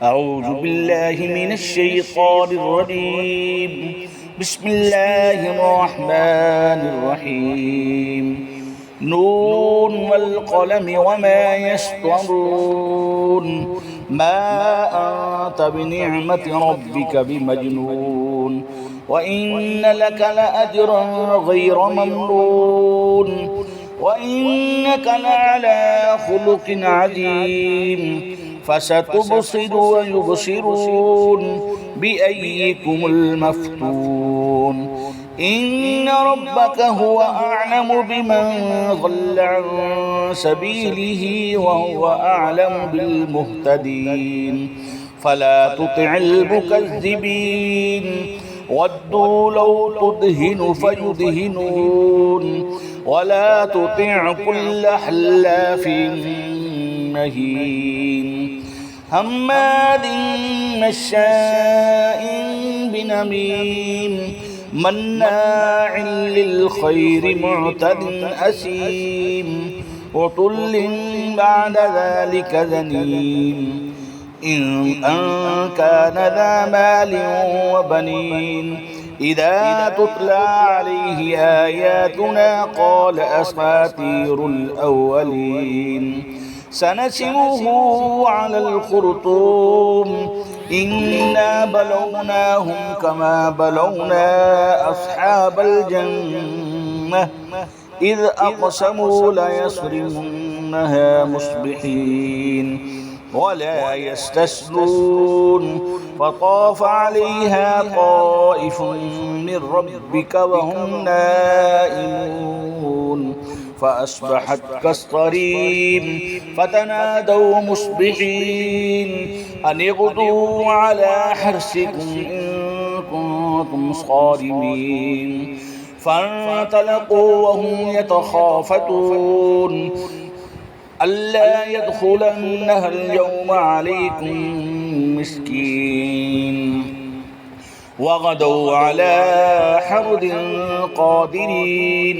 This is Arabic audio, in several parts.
أعوذ بالله من الشيطان الرجيم. بسم الله الرحمن الرحيم. نون والقلم وما يسطرون. ما أنت بنعمة ربك بمجنون. وإن لك لأجرا غير ممنون. وإنك لعلى خلق عظيم. فستبصر ويبصرون بأيكم المفتون. إن ربك هو أعلم بمن ضل عن سبيله وهو أعلم بالمهتدين. فلا تطع المكذبين. ودوا لو تدهن فيدهنون. ولا تطع كل حلاف مهين. هماز مشاء بنميم. مناع للخير معتد أثيم. عتل بعد ذلك ذنيم. إن كان ذا مال وبنين. إذا تتلى عليه آياتنا قال أساطير الأولين. سنسمه على الخرطوم. إنا بلوناهم كما بلونا أصحاب الجنة إذ أقسموا ليصرمنها مصبحين ولا يستسلون. فطاف عليها طائف من ربك وهم نائمون فأصبحت كالصريم. فتنادوا مصبحين أن اغدوا على حرثكم إن كنتم صارمين. فانطلقوا وهم يتخافتون ألا يدخلنها اليوم عليكم مسكين. وغدوا على حرد قادرين.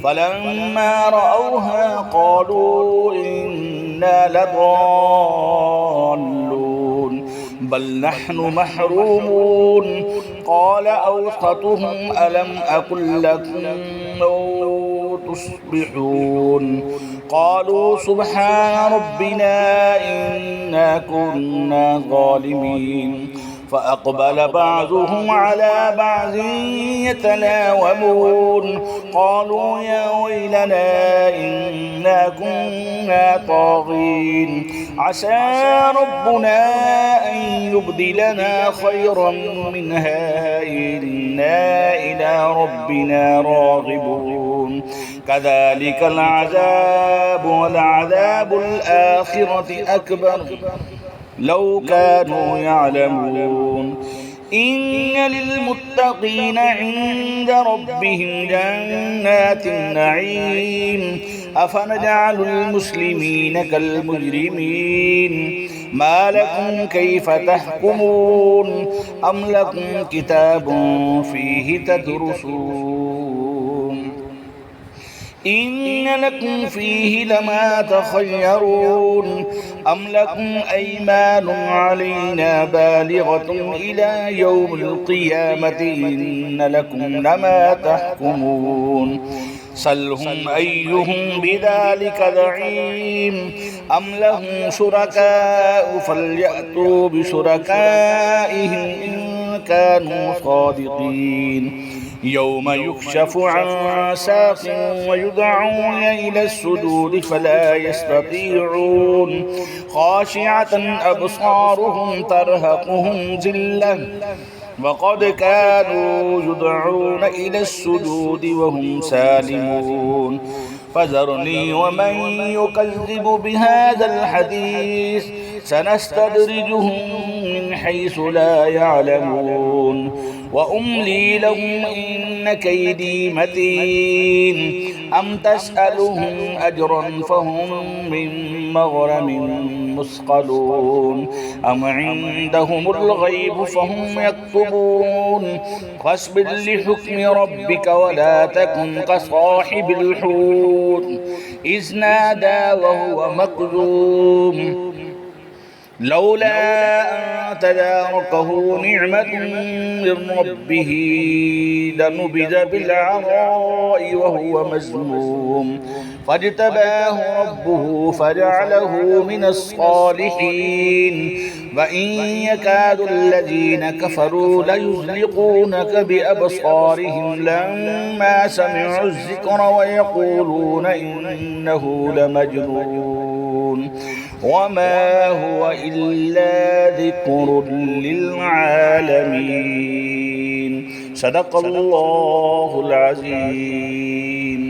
فلما رأوها قالوا إنا لضالون بل نحن محرومون. قال أوسطهم ألم أقل لكم لو تصبحون. قالوا سبحان ربنا إنا كنا ظالمين. فأقبل بعضهم على بعض يتلاومون. قالوا يا ويلنا إنا كنا طاغين. عسى ربنا أن يبدلنا خيرا منها إنا إلى ربنا راغبون. كذلك العذاب ولعذاب الآخرة أكبر لو كانوا يعلمون. إن للمتقين عند ربهم جنات النعيم. أفنجعل المسلمين كالمجرمين. ما لكم كيف تحكمون. أم لكم كتاب فيه تدرسون. إن لكم فيه لما تخيرون. أم لكم أيمان علينا بالغة إلى يوم القيامة إن لكم لما تحكمون. سلهم أيهم بذلك زعيم. أم لهم شركاء فليأتوا بشركائهم إن كانوا صادقين. يوم يكشف عن ساق ويدعون إلى السجود فلا يستطيعون. خاشعة أبصارهم ترهقهم ذلة وقد كانوا يدعون إلى السجود وهم سالمون. فذرني ومن يكذب بهذا الحديث سنستدرجهم من حيث لا يعلمون. وأملي لهم إن كيدي متين. أم تسألهم أجرا فهم من مغرم مثقلون. أم عندهم الغيب فهم يكتبون. فاصبر لحكم ربك ولا تكن كصاحب الحوت إذ نادى وهو مكذوم لولا أن تداركه نعمة من ربه لنبذ بالعراء وهو مذموم فاجتباه ربه فجعله من الصالحين وإن يكاد الذين كفروا ليزلقونك بأبصارهم لما سمعوا الذكر ويقولون إنه لمجنون وما هو إلا ذكر للعالمين. صدق الله العظيم.